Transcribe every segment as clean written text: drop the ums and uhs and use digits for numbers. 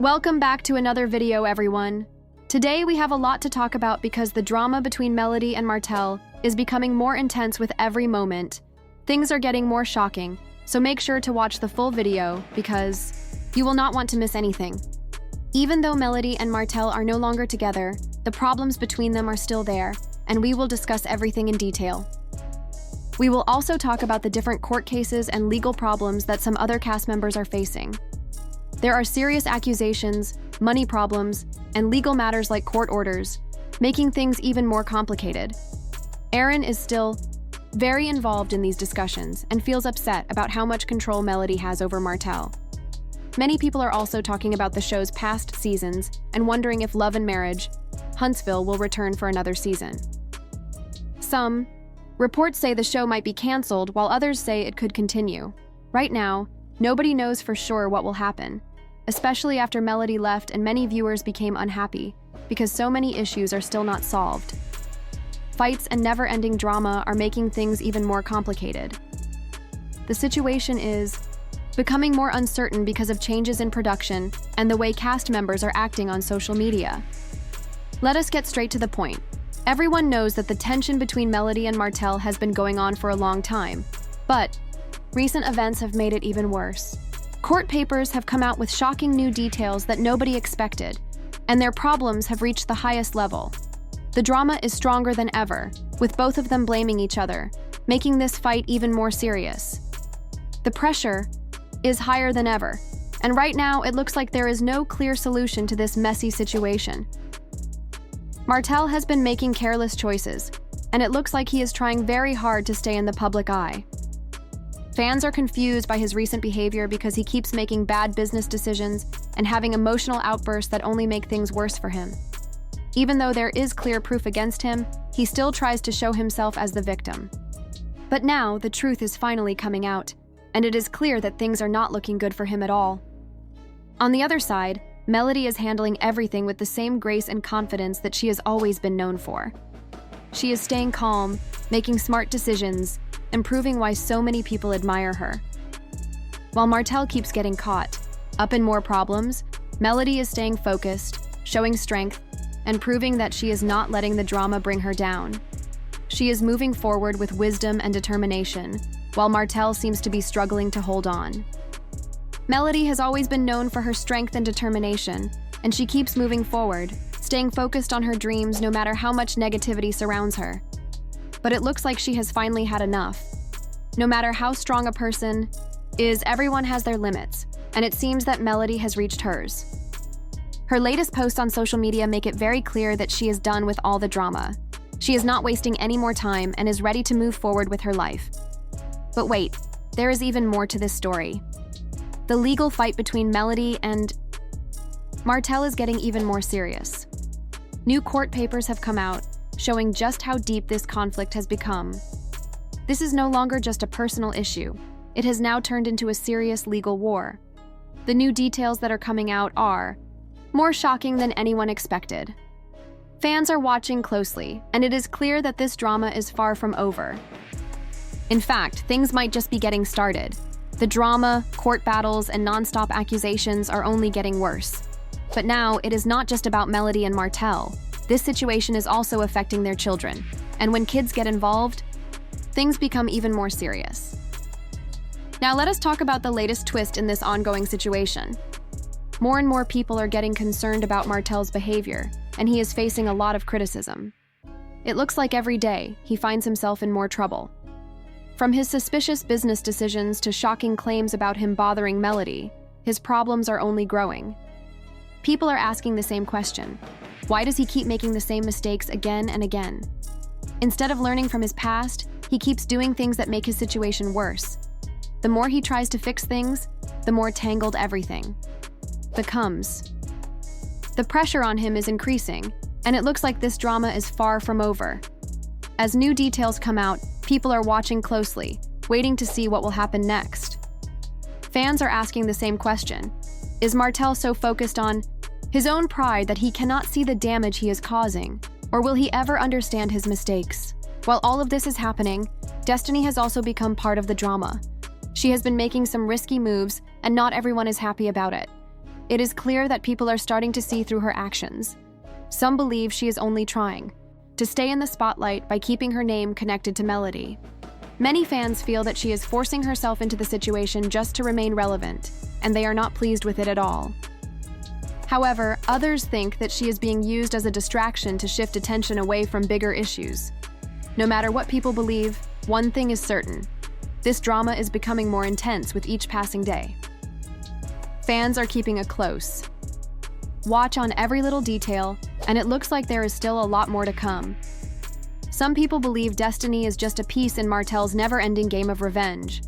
Welcome back to another video, everyone. Today we have a lot to talk about because the drama between Melody and Martell is becoming more intense with every moment. Things are getting more shocking, so make sure to watch the full video because you will not want to miss anything. Even though Melody and Martell are no longer together, the problems between them are still there, and we will discuss everything in detail. We will also talk about the different court cases and legal problems that some other cast members are facing. There are serious accusations, money problems, and legal matters like court orders, making things even more complicated. Aaron is still very involved in these discussions and feels upset about how much control Melody has over Martell. Many people are also talking about the show's past seasons and wondering if Love and Marriage, Huntsville will return for another season. Some reports say the show might be canceled, while others say it could continue. Right now, nobody knows for sure what will happen, especially after Melody left and many viewers became unhappy because so many issues are still not solved. Fights and never-ending drama are making things even more complicated. The situation is becoming more uncertain because of changes in production and the way cast members are acting on social media. Let us get straight to the point. Everyone knows that the tension between Melody and Martell has been going on for a long time, but recent events have made it even worse. Court papers have come out with shocking new details that nobody expected, and their problems have reached the highest level. The drama is stronger than ever, with both of them blaming each other, making this fight even more serious. The pressure is higher than ever, and right now it looks like there is no clear solution to this messy situation. Martell has been making careless choices, and it looks like he is trying very hard to stay in the public eye. Fans are confused by his recent behavior because he keeps making bad business decisions and having emotional outbursts that only make things worse for him. Even though there is clear proof against him, he still tries to show himself as the victim. But now, the truth is finally coming out, and it is clear that things are not looking good for him at all. On the other side, Melody is handling everything with the same grace and confidence that she has always been known for. She is staying calm, making smart decisions, and proving why so many people admire her. While Martell keeps getting caught up in more problems, Melody is staying focused, showing strength, and proving that she is not letting the drama bring her down. She is moving forward with wisdom and determination, while Martell seems to be struggling to hold on. Melody has always been known for her strength and determination, and she keeps moving forward, staying focused on her dreams no matter how much negativity surrounds her. But it looks like she has finally had enough. No matter how strong a person is, everyone has their limits, and it seems that Melody has reached hers. Her latest posts on social media make it very clear that she is done with all the drama. She is not wasting any more time and is ready to move forward with her life. But wait, there is even more to this story. The legal fight between Melody and Martell is getting even more serious. New court papers have come out, showing just how deep this conflict has become. This is no longer just a personal issue. It has now turned into a serious legal war. The new details that are coming out are more shocking than anyone expected. Fans are watching closely, and it is clear that this drama is far from over. In fact, things might just be getting started. The drama, court battles, and non-stop accusations are only getting worse. But now, it is not just about Melody and Martell. This situation is also affecting their children, and when kids get involved, things become even more serious. Now let us talk about the latest twist in this ongoing situation. More and more people are getting concerned about Martell's behavior, and he is facing a lot of criticism. It looks like every day, he finds himself in more trouble. From his suspicious business decisions to shocking claims about him bothering Melody, his problems are only growing. People are asking the same question. Why does he keep making the same mistakes again and again? Instead of learning from his past, he keeps doing things that make his situation worse. The more he tries to fix things, the more tangled everything becomes. The pressure on him is increasing, and it looks like this drama is far from over. As new details come out, people are watching closely, waiting to see what will happen next. Fans are asking the same question. Is Martell so focused on his own pride that he cannot see the damage he is causing, or will he ever understand his mistakes? While all of this is happening, Destiny has also become part of the drama. She has been making some risky moves, and not everyone is happy about it. it is clear that people are starting to see through her actions. Some believe she is only trying to stay in the spotlight by keeping her name connected to Melody. Many fans feel that she is forcing herself into the situation just to remain relevant, and they are not pleased with it at all. However, others think that she is being used as a distraction to shift attention away from bigger issues. No matter what people believe, one thing is certain: this drama is becoming more intense with each passing day. Fans are keeping a close watch on every little detail, and it looks like there is still a lot more to come. Some people believe Destiny is just a piece in Martell's never-ending game of revenge.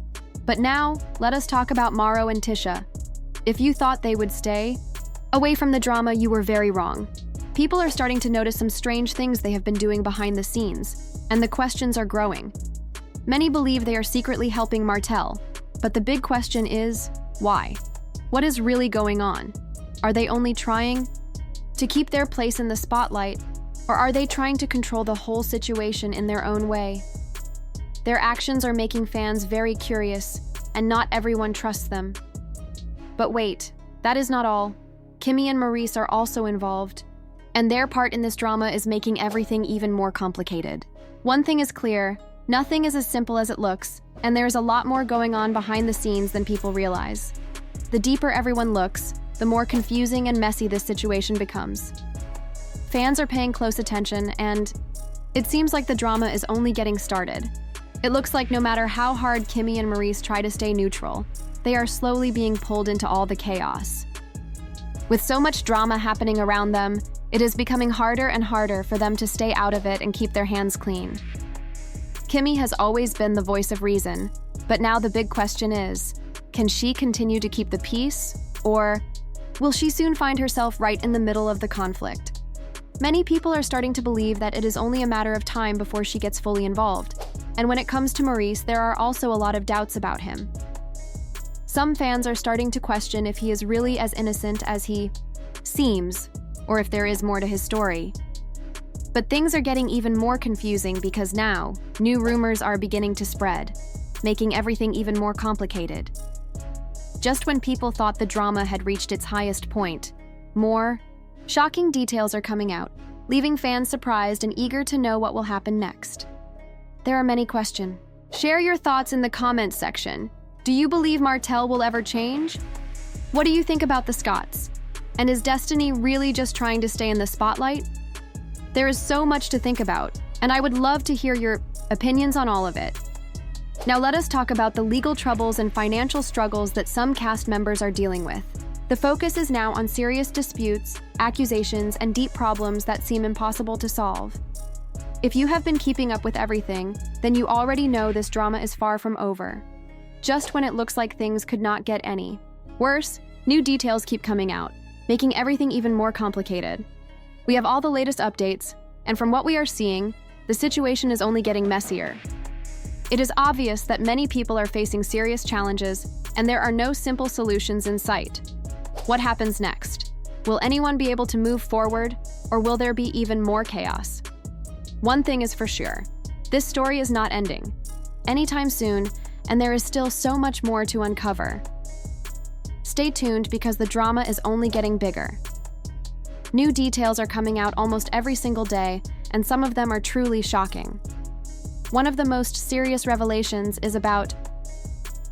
But now, let us talk about Maro and Tisha. If you thought they would stay away from the drama, you were very wrong. People are starting to notice some strange things they have been doing behind the scenes, and the questions are growing. Many believe they are secretly helping Martell, but the big question is, why? What is really going on? Are they only trying to keep their place in the spotlight, or are they trying to control the whole situation in their own way? Their actions are making fans very curious, and not everyone trusts them. But wait, that is not all. Kimmy and Maurice are also involved, and their part in this drama is making everything even more complicated. One thing is clear: nothing is as simple as it looks, and there is a lot more going on behind the scenes than people realize. The deeper everyone looks, the more confusing and messy this situation becomes. Fans are paying close attention, and it seems like the drama is only getting started. It looks like no matter how hard Kimmy and Maurice try to stay neutral, they are slowly being pulled into all the chaos. With so much drama happening around them, it is becoming harder and harder for them to stay out of it and keep their hands clean. Kimmy has always been the voice of reason, but now the big question is, can she continue to keep the peace, or will she soon find herself right in the middle of the conflict? Many people are starting to believe that it is only a matter of time before she gets fully involved, and when it comes to Maurice, there are also a lot of doubts about him. Some fans are starting to question if he is really as innocent as he seems, or if there is more to his story. But things are getting even more confusing because now, new rumors are beginning to spread, making everything even more complicated. Just when people thought the drama had reached its highest point, more shocking details are coming out, leaving fans surprised and eager to know what will happen next. There are many questions. Share your thoughts in the comments section. Do you believe Martell will ever change? What do you think about the Scotts? And is Destiny really just trying to stay in the spotlight? There is so much to think about, and I would love to hear your opinions on all of it. Now let us talk about the legal troubles and financial struggles that some cast members are dealing with. The focus is now on serious disputes, accusations, and deep problems that seem impossible to solve. If you have been keeping up with everything, then you already know this drama is far from over. Just when it looks like things could not get any worse, new details keep coming out, making everything even more complicated. We have all the latest updates, and from what we are seeing, the situation is only getting messier. It is obvious that many people are facing serious challenges, and there are no simple solutions in sight. What happens next? Will anyone be able to move forward, or will there be even more chaos? One thing is for sure: this story is not ending anytime soon, and there is still so much more to uncover. Stay tuned because the drama is only getting bigger. New details are coming out almost every single day, and some of them are truly shocking. One of the most serious revelations is about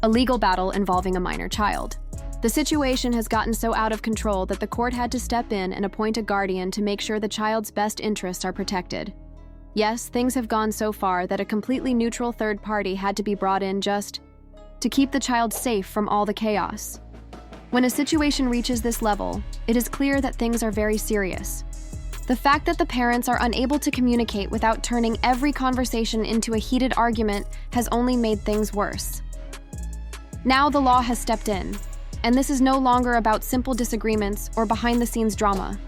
a legal battle involving a minor child. The situation has gotten so out of control that the court had to step in and appoint a guardian to make sure the child's best interests are protected. Yes, things have gone so far that a completely neutral third party had to be brought in just to keep the child safe from all the chaos. When a situation reaches this level, it is clear that things are very serious. The fact that the parents are unable to communicate without turning every conversation into a heated argument has only made things worse. Now the law has stepped in, and this is no longer about simple disagreements or behind-the-scenes drama.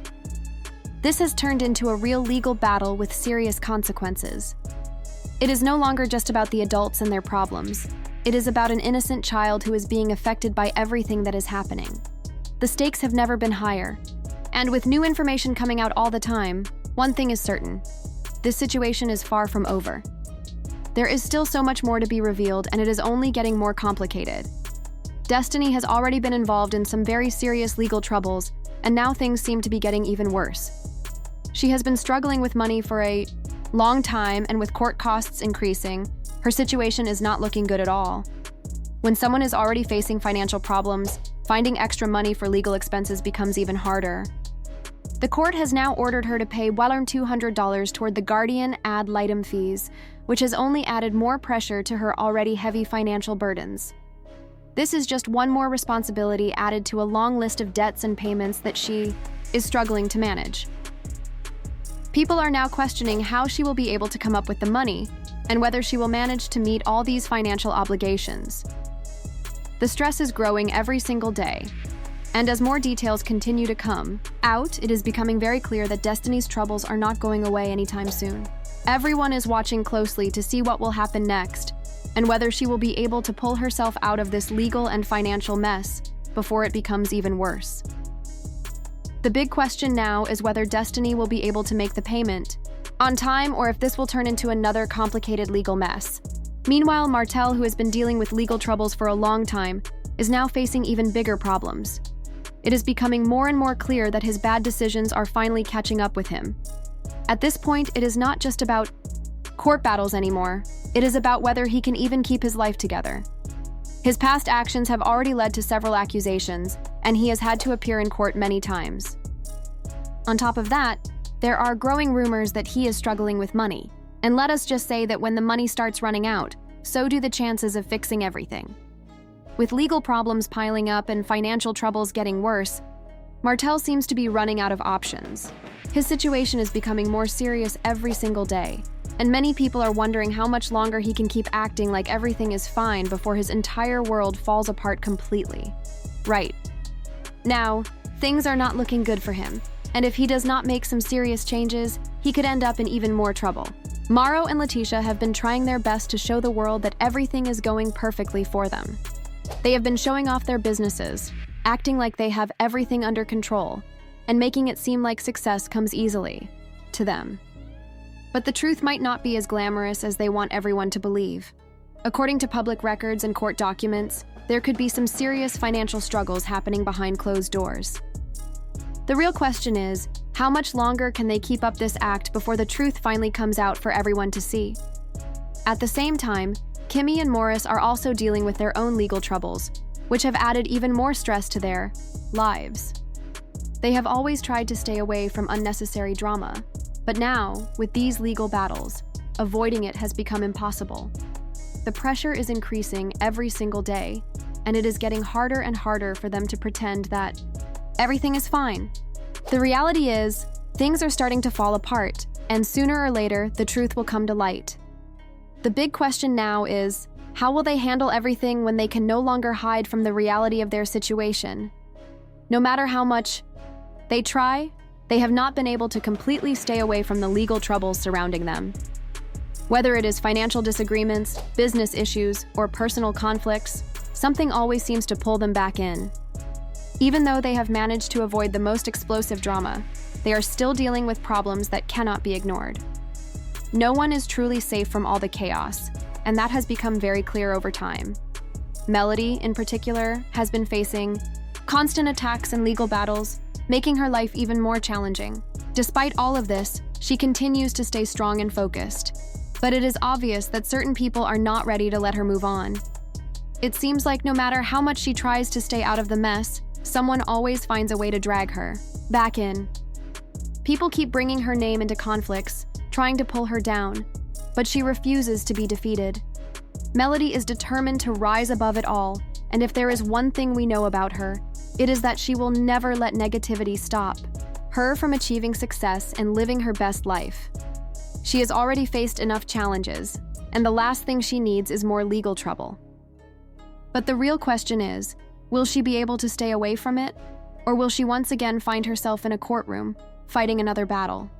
This has turned into a real legal battle with serious consequences. It is no longer just about the adults and their problems. It is about an innocent child who is being affected by everything that is happening. The stakes have never been higher. And with new information coming out all the time, one thing is certain: this situation is far from over. There is still so much more to be revealed, and it is only getting more complicated. Destiny has already been involved in some very serious legal troubles, and now things seem to be getting even worse. She has been struggling with money for a long time, and with court costs increasing, her situation is not looking good at all. When someone is already facing financial problems, finding extra money for legal expenses becomes even harder. The court has now ordered her to pay well-earned $200 toward the guardian ad litem fees, which has only added more pressure to her already heavy financial burdens. This is just one more responsibility added to a long list of debts and payments that she is struggling to manage. People are now questioning how she will be able to come up with the money and whether she will manage to meet all these financial obligations. The stress is growing every single day, and as more details continue to come out, it is becoming very clear that Destiny's troubles are not going away anytime soon. Everyone is watching closely to see what will happen next, and whether she will be able to pull herself out of this legal and financial mess before it becomes even worse. The big question now is whether Destiny will be able to make the payment on time, or if this will turn into another complicated legal mess. Meanwhile, Martell, who has been dealing with legal troubles for a long time, is now facing even bigger problems. It is becoming more and more clear that his bad decisions are finally catching up with him. At this point, it is not just about court battles anymore. It is about whether he can even keep his life together. His past actions have already led to several accusations, and he has had to appear in court many times. On top of that, there are growing rumors that he is struggling with money. And let us just say that when the money starts running out, so do the chances of fixing everything. With legal problems piling up and financial troubles getting worse, Martell seems to be running out of options. His situation is becoming more serious every single day, and many people are wondering how much longer he can keep acting like everything is fine before his entire world falls apart completely. Right. Now, things are not looking good for him, and if he does not make some serious changes, he could end up in even more trouble. Maro and Letitia have been trying their best to show the world that everything is going perfectly for them. They have been showing off their businesses, acting like they have everything under control, and making it seem like success comes easily to them. But the truth might not be as glamorous as they want everyone to believe. According to public records and court documents, there could be some serious financial struggles happening behind closed doors. The real question is, how much longer can they keep up this act before the truth finally comes out for everyone to see? At the same time, Kimmy and Morris are also dealing with their own legal troubles, which have added even more stress to their lives. They have always tried to stay away from unnecessary drama, but now, with these legal battles, avoiding it has become impossible. The pressure is increasing every single day, and it is getting harder and harder for them to pretend that everything is fine. The reality is, things are starting to fall apart, and sooner or later, the truth will come to light. The big question now is, how will they handle everything when they can no longer hide from the reality of their situation? No matter how much they try, they have not been able to completely stay away from the legal troubles surrounding them. Whether it is financial disagreements, business issues, or personal conflicts, something always seems to pull them back in. Even though they have managed to avoid the most explosive drama, they are still dealing with problems that cannot be ignored. No one is truly safe from all the chaos, and that has become very clear over time. Melody, in particular, has been facing constant attacks and legal battles, making her life even more challenging. Despite all of this, she continues to stay strong and focused. But it is obvious that certain people are not ready to let her move on. It seems like no matter how much she tries to stay out of the mess, someone always finds a way to drag her back in. People keep bringing her name into conflicts, trying to pull her down, but she refuses to be defeated. Melody is determined to rise above it all, and if there is one thing we know about her, it is that she will never let negativity stop her from achieving success and living her best life. She has already faced enough challenges, and the last thing she needs is more legal trouble. But the real question is, will she be able to stay away from it, or will she once again find herself in a courtroom, fighting another battle?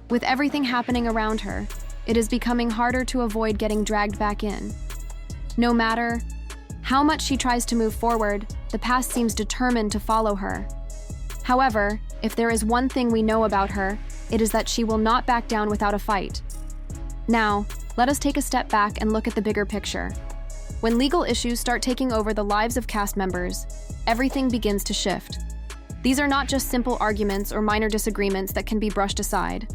With everything happening around her, it is becoming harder to avoid getting dragged back in. No matter how much she tries to move forward, the past seems determined to follow her. However, if there is one thing we know about her, it is that she will not back down without a fight. Now, let us take a step back and look at the bigger picture. When legal issues start taking over the lives of cast members, everything begins to shift. These are not just simple arguments or minor disagreements that can be brushed aside.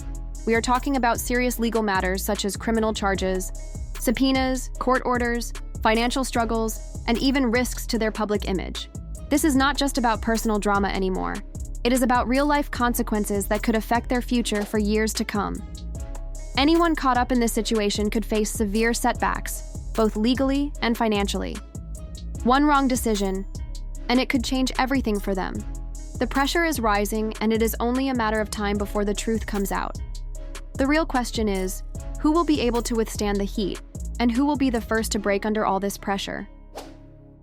We are talking about serious legal matters such as criminal charges, subpoenas, court orders, financial struggles, and even risks to their public image. This is not just about personal drama anymore. It is about real-life consequences that could affect their future for years to come. Anyone caught up in this situation could face severe setbacks, both legally and financially. One wrong decision, and it could change everything for them. The pressure is rising, and it is only a matter of time before the truth comes out. The real question is, who will be able to withstand the heat, and who will be the first to break under all this pressure?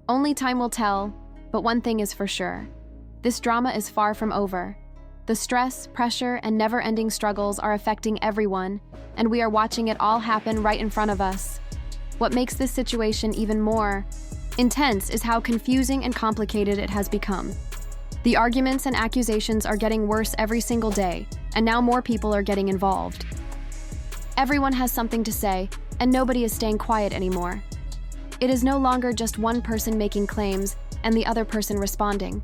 Only time will tell, but one thing is for sure. This drama is far from over. The stress, pressure, and never-ending struggles are affecting everyone, and we are watching it all happen right in front of us. What makes this situation even more intense is how confusing and complicated it has become. The arguments and accusations are getting worse every single day, and now more people are getting involved. Everyone has something to say, and nobody is staying quiet anymore. It is no longer just one person making claims and the other person responding.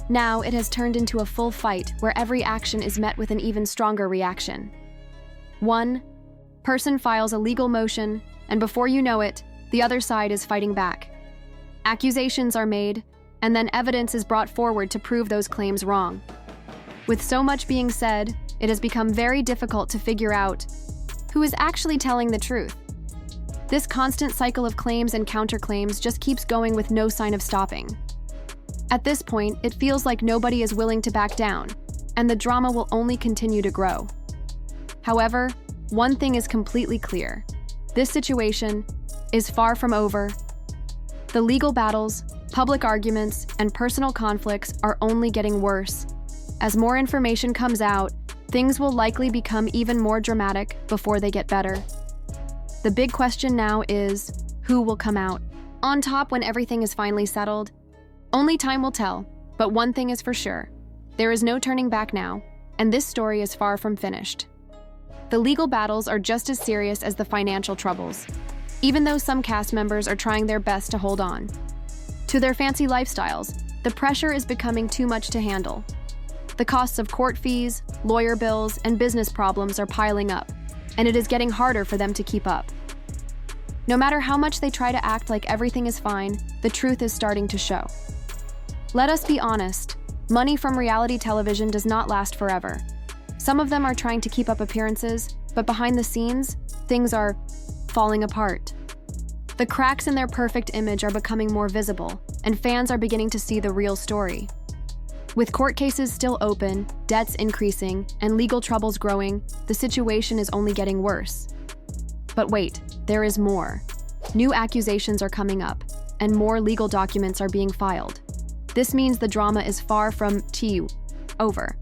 Now it has turned into a full fight where every action is met with an even stronger reaction. One person files a legal motion, and before you know it, the other side is fighting back. Accusations are made, and then evidence is brought forward to prove those claims wrong. With so much being said, it has become very difficult to figure out who is actually telling the truth. This constant cycle of claims and counterclaims just keeps going with no sign of stopping. At this point, it feels like nobody is willing to back down, and the drama will only continue to grow. However, one thing is completely clear. This situation is far from over. The legal battles, public arguments, and personal conflicts are only getting worse. As more information comes out, things will likely become even more dramatic before they get better. The big question now is, who will come out on top when everything is finally settled? Only time will tell, but one thing is for sure. There is no turning back now, and this story is far from finished. The legal battles are just as serious as the financial troubles, even though some cast members are trying their best to hold on to their fancy lifestyles. The pressure is becoming too much to handle. The costs of court fees, lawyer bills, and business problems are piling up, and it is getting harder for them to keep up. No matter how much they try to act like everything is fine, the truth is starting to show. Let us be honest, money from reality television does not last forever. Some of them are trying to keep up appearances, but behind the scenes, things are falling apart. The cracks in their perfect image are becoming more visible, and fans are beginning to see the real story. With court cases still open, debts increasing, and legal troubles growing, the situation is only getting worse. But wait, there is more. New accusations are coming up, and more legal documents are being filed. This means the drama is far from over.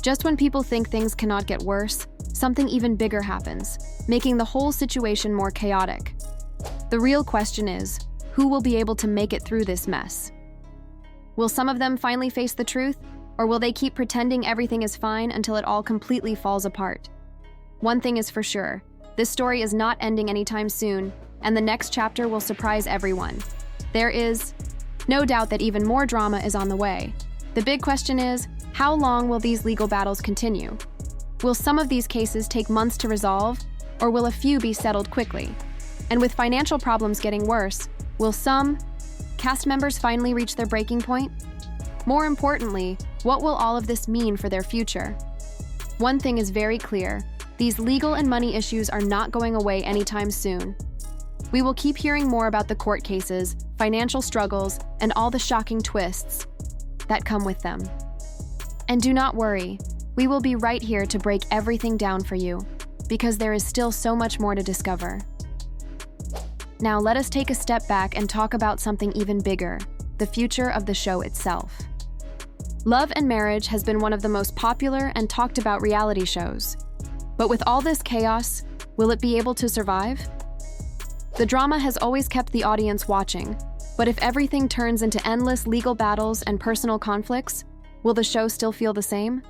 Just when people think things cannot get worse, something even bigger happens, making the whole situation more chaotic. The real question is, who will be able to make it through this mess? Will some of them finally face the truth, or will they keep pretending everything is fine until it all completely falls apart? One thing is for sure, this story is not ending anytime soon, and the next chapter will surprise everyone. There is no doubt that even more drama is on the way. The big question is, how long will these legal battles continue? Will some of these cases take months to resolve, or will a few be settled quickly? And with financial problems getting worse, will some cast members finally reach their breaking point? More importantly, what will all of this mean for their future? One thing is very clear, these legal and money issues are not going away anytime soon. We will keep hearing more about the court cases, financial struggles, and all the shocking twists that come with them. And do not worry, we will be right here to break everything down for you, because there is still so much more to discover. Now let us take a step back and talk about something even bigger, the future of the show itself. Love and Marriage has been one of the most popular and talked about reality shows. But with all this chaos, will it be able to survive? The drama has always kept the audience watching, but if everything turns into endless legal battles and personal conflicts, will the show still feel the same?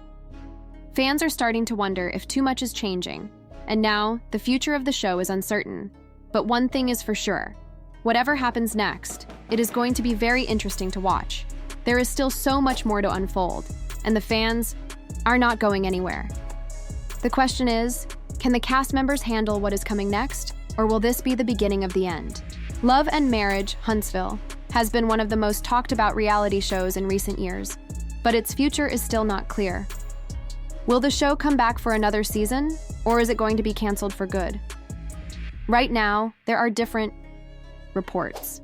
Fans are starting to wonder if too much is changing, and now the future of the show is uncertain. But one thing is for sure, Whatever happens next, it is going to be very interesting to watch. There is still so much more to unfold, and the fans are not going anywhere. The question is, can the cast members handle what is coming next, or will this be the beginning of the end? Love and Marriage, Huntsville, has been one of the most talked about reality shows in recent years, but its future is still not clear. Will the show come back for another season, or is it going to be canceled for good? Right now, there are different reports.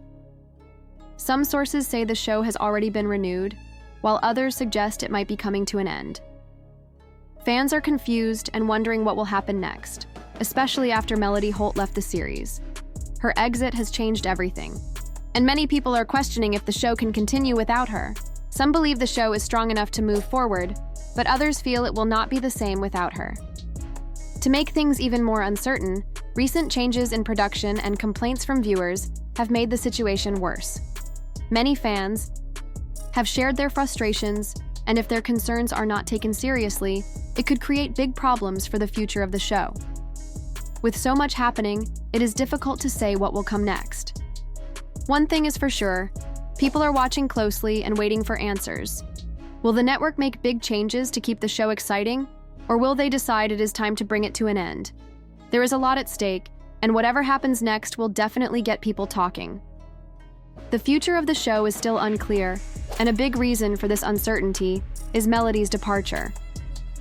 Some sources say the show has already been renewed, while others suggest it might be coming to an end. Fans are confused and wondering what will happen next, especially after Melody Holt left the series. Her exit has changed everything, and many people are questioning if the show can continue without her. Some believe the show is strong enough to move forward, but others feel it will not be the same without her. To make things even more uncertain, recent changes in production and complaints from viewers have made the situation worse. Many fans have shared their frustrations, and if their concerns are not taken seriously, it could create big problems for the future of the show. With so much happening, it is difficult to say what will come next. One thing is for sure, people are watching closely and waiting for answers. Will the network make big changes to keep the show exciting, or will they decide it is time to bring it to an end? There is a lot at stake, and whatever happens next will definitely get people talking. The future of the show is still unclear, and a big reason for this uncertainty is Melody's departure.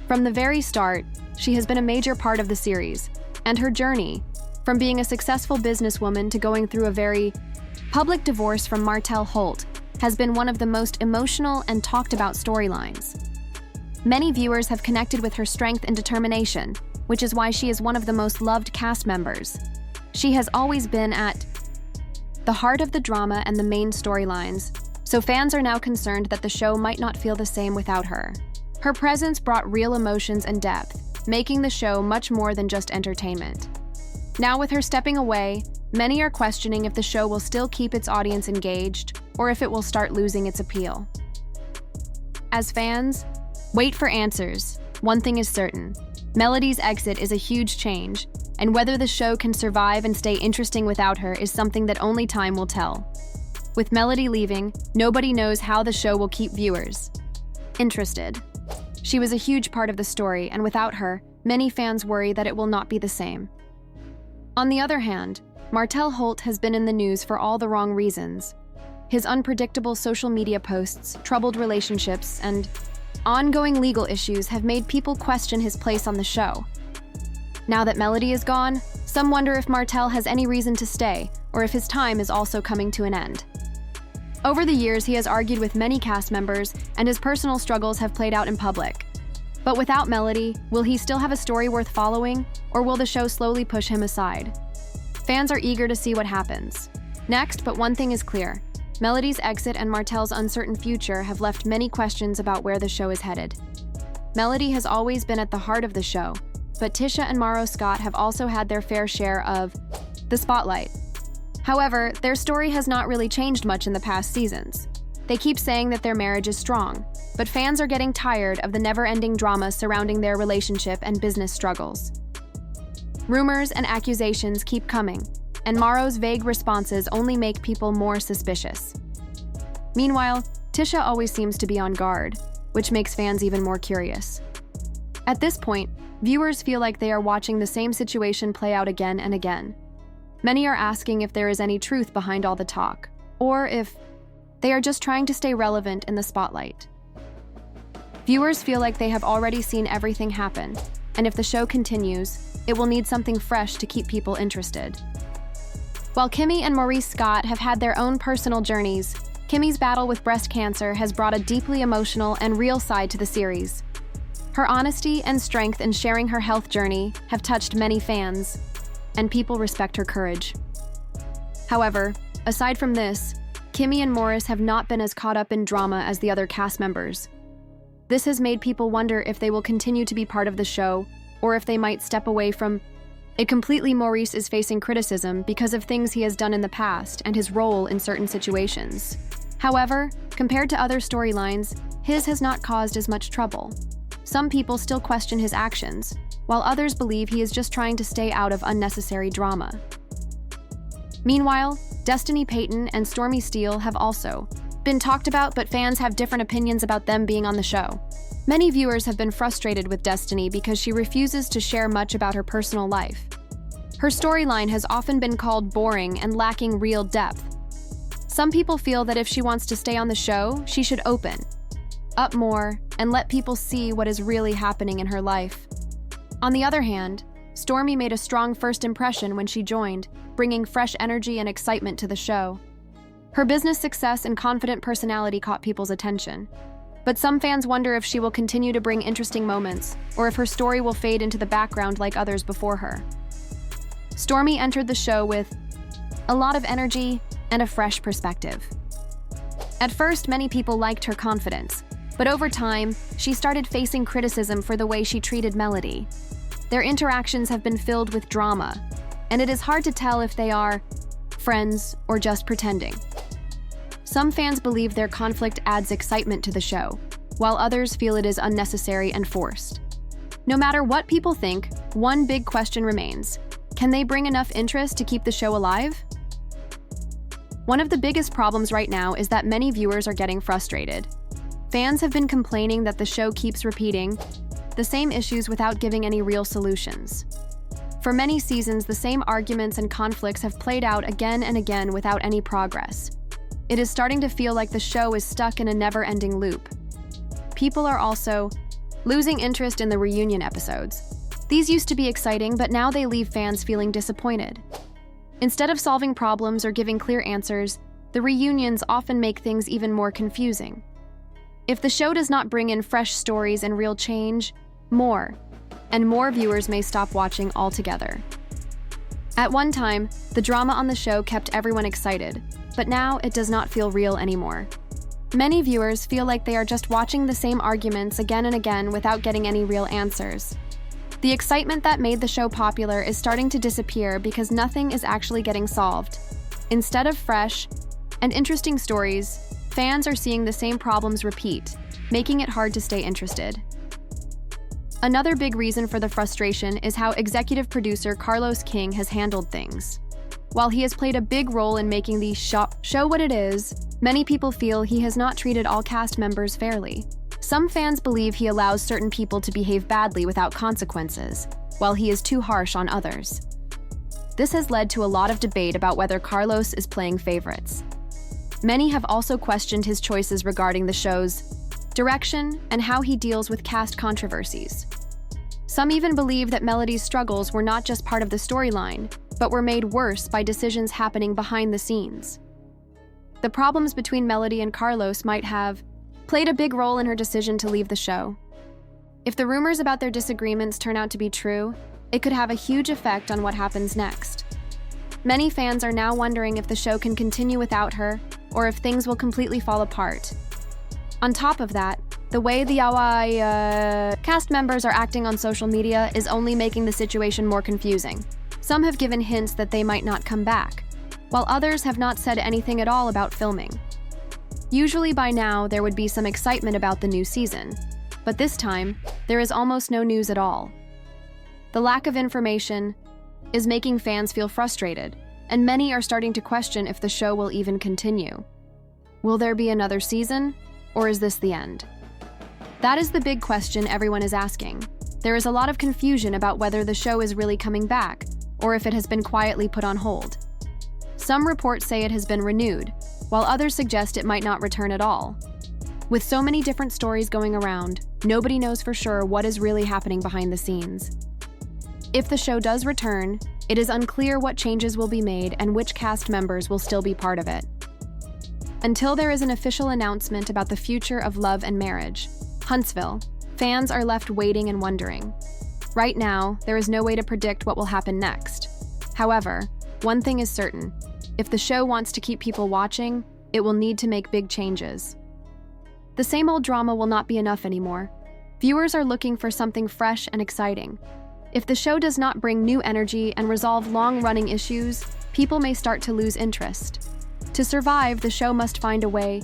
From the very start, she has been a major part of the series, and her journey, from being a successful businesswoman to going through a very public divorce from Martell Holt, has been one of the most emotional and talked about storylines. Many viewers have connected with her strength and determination, which is why she is one of the most loved cast members. She has always been at the heart of the drama and the main storylines, so fans are now concerned that the show might not feel the same without her. Her presence brought real emotions and depth, making the show much more than just entertainment. Now with her stepping away, many are questioning if the show will still keep its audience engaged or if it will start losing its appeal. As fans, wait for answers. One thing is certain, Melody's exit is a huge change, and whether the show can survive and stay interesting without her is something that only time will tell. With Melody leaving, nobody knows how the show will keep viewers interested. She was a huge part of the story, and without her, many fans worry that it will not be the same. On the other hand, Martell Holt has been in the news for all the wrong reasons. His unpredictable social media posts, troubled relationships, and ongoing legal issues have made people question his place on the show. Now that Melody is gone, some wonder if Martell has any reason to stay, or if his time is also coming to an end. Over the years, he has argued with many cast members, and his personal struggles have played out in public. But without Melody, will he still have a story worth following, or will the show slowly push him aside? Fans are eager to see what happens. Next, but one thing is clear. Melody's exit and Martell's uncertain future have left many questions about where the show is headed. Melody has always been at the heart of the show, but Tisha and Maro Scott have also had their fair share of the spotlight. However, their story has not really changed much in the past seasons. They keep saying that their marriage is strong, but fans are getting tired of the never-ending drama surrounding their relationship and business struggles. Rumors and accusations keep coming, and Maro's vague responses only make people more suspicious. Meanwhile, Tisha always seems to be on guard, which makes fans even more curious. At this point, viewers feel like they are watching the same situation play out again and again. Many are asking if there is any truth behind all the talk, or if they are just trying to stay relevant in the spotlight. Viewers feel like they have already seen everything happen, and if the show continues, it will need something fresh to keep people interested. While Kimmy and Maurice Scott have had their own personal journeys, Kimmy's battle with breast cancer has brought a deeply emotional and real side to the series. Her honesty and strength in sharing her health journey have touched many fans, and people respect her courage. However, aside from this, Kimmy and Maurice have not been as caught up in drama as the other cast members. This has made people wonder if they will continue to be part of the show, or if they might step away from it completely. Maurice is facing criticism because of things he has done in the past and his role in certain situations. However, compared to other storylines, his has not caused as much trouble. Some people still question his actions, while others believe he is just trying to stay out of unnecessary drama. Meanwhile, Destiny Payton and Stormy Steele have also been talked about, but fans have different opinions about them being on the show. Many viewers have been frustrated with Destiny because she refuses to share much about her personal life. Her storyline has often been called boring and lacking real depth. Some people feel that if she wants to stay on the show, she should open up more and let people see what is really happening in her life. On the other hand, Stormy made a strong first impression when she joined, bringing fresh energy and excitement to the show. Her business success and confident personality caught people's attention. But some fans wonder if she will continue to bring interesting moments, or if her story will fade into the background like others before her. Stormy entered the show with a lot of energy and a fresh perspective. At first, many people liked her confidence, but over time, she started facing criticism for the way she treated Melody. Their interactions have been filled with drama, and it is hard to tell if they are friends or just pretending. Some fans believe their conflict adds excitement to the show, while others feel it is unnecessary and forced. No matter what people think, one big question remains: can they bring enough interest to keep the show alive? One of the biggest problems right now is that many viewers are getting frustrated. Fans have been complaining that the show keeps repeating the same issues without giving any real solutions. For many seasons, the same arguments and conflicts have played out again and again without any progress. It is starting to feel like the show is stuck in a never-ending loop. People are also losing interest in the reunion episodes. These used to be exciting, but now they leave fans feeling disappointed. Instead of solving problems or giving clear answers, the reunions often make things even more confusing. If the show does not bring in fresh stories and real change, more viewers may stop watching altogether. At one time, the drama on the show kept everyone excited, but now it does not feel real anymore. Many viewers feel like they are just watching the same arguments again and again without getting any real answers. The excitement that made the show popular is starting to disappear because nothing is actually getting solved. Instead of fresh and interesting stories, fans are seeing the same problems repeat, making it hard to stay interested. Another big reason for the frustration is how executive producer Carlos King has handled things. While he has played a big role in making the show what it is, many people feel he has not treated all cast members fairly. Some fans believe he allows certain people to behave badly without consequences, while he is too harsh on others. This has led to a lot of debate about whether Carlos is playing favorites. Many have also questioned his choices regarding the show's direction and how he deals with cast controversies. Some even believe that Melody's struggles were not just part of the storyline, but were made worse by decisions happening behind the scenes. The problems between Melody and Carlos might have played a big role in her decision to leave the show. If the rumors about their disagreements turn out to be true, it could have a huge effect on what happens next. Many fans are now wondering if the show can continue without her, or if things will completely fall apart. On top of that, the way the cast members are acting on social media is only making the situation more confusing. Some have given hints that they might not come back, while others have not said anything at all about filming. Usually by now, there would be some excitement about the new season, but this time, there is almost no news at all. The lack of information is making fans feel frustrated, and many are starting to question if the show will even continue. Will there be another season, or is this the end? That is the big question everyone is asking. There is a lot of confusion about whether the show is really coming back, or if it has been quietly put on hold. Some reports say it has been renewed, while others suggest it might not return at all. With so many different stories going around, nobody knows for sure what is really happening behind the scenes. If the show does return, it is unclear what changes will be made and which cast members will still be part of it. Until there is an official announcement about the future of Love and Marriage, Huntsville, fans are left waiting and wondering. Right now, there is no way to predict what will happen next. However, one thing is certain: if the show wants to keep people watching, it will need to make big changes. The same old drama will not be enough anymore. Viewers are looking for something fresh and exciting. If the show does not bring new energy and resolve long-running issues, people may start to lose interest. To survive, the show must find a way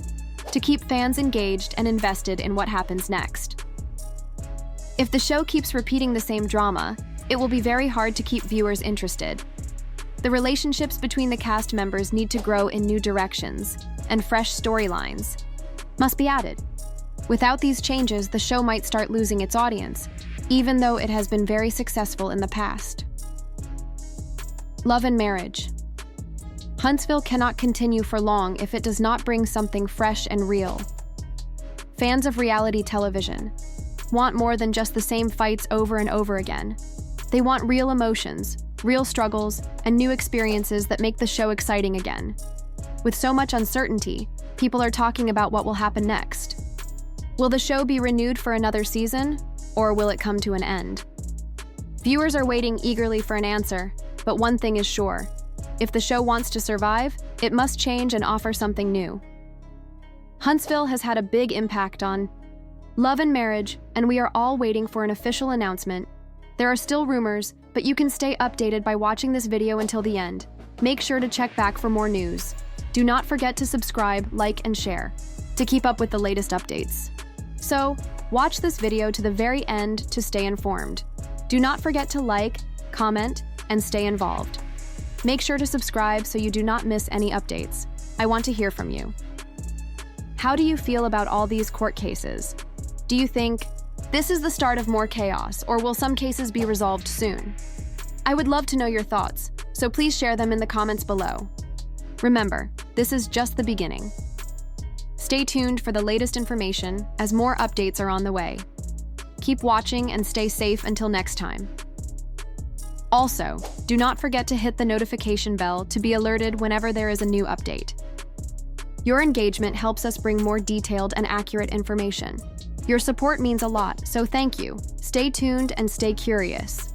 to keep fans engaged and invested in what happens next. If the show keeps repeating the same drama, it will be very hard to keep viewers interested. The relationships between the cast members need to grow in new directions, and fresh storylines must be added. Without these changes, the show might start losing its audience, even though it has been very successful in the past. Love and marriage. Huntsville cannot continue for long if it does not bring something fresh and real. Fans of reality television want more than just the same fights over and over again. They want real emotions, real struggles, and new experiences that make the show exciting again. With so much uncertainty, people are talking about what will happen next. Will the show be renewed for another season, or will it come to an end? Viewers are waiting eagerly for an answer, but one thing is sure. If the show wants to survive, it must change and offer something new. Huntsville has had a big impact on love and marriage, and we are all waiting for an official announcement. There are still rumors, but you can stay updated by watching this video until the end. Make sure to check back for more news. Do not forget to subscribe, like, and share to keep up with the latest updates. So, watch this video to the very end to stay informed. Do not forget to like, comment, and stay involved. Make sure to subscribe so you do not miss any updates. I want to hear from you. How do you feel about all these court cases? Do you think this is the start of more chaos, or will some cases be resolved soon? I would love to know your thoughts, so please share them in the comments below. Remember, this is just the beginning. Stay tuned for the latest information as more updates are on the way. Keep watching and stay safe until next time. Also, do not forget to hit the notification bell to be alerted whenever there is a new update. Your engagement helps us bring more detailed and accurate information. Your support means a lot, so thank you. Stay tuned and stay curious.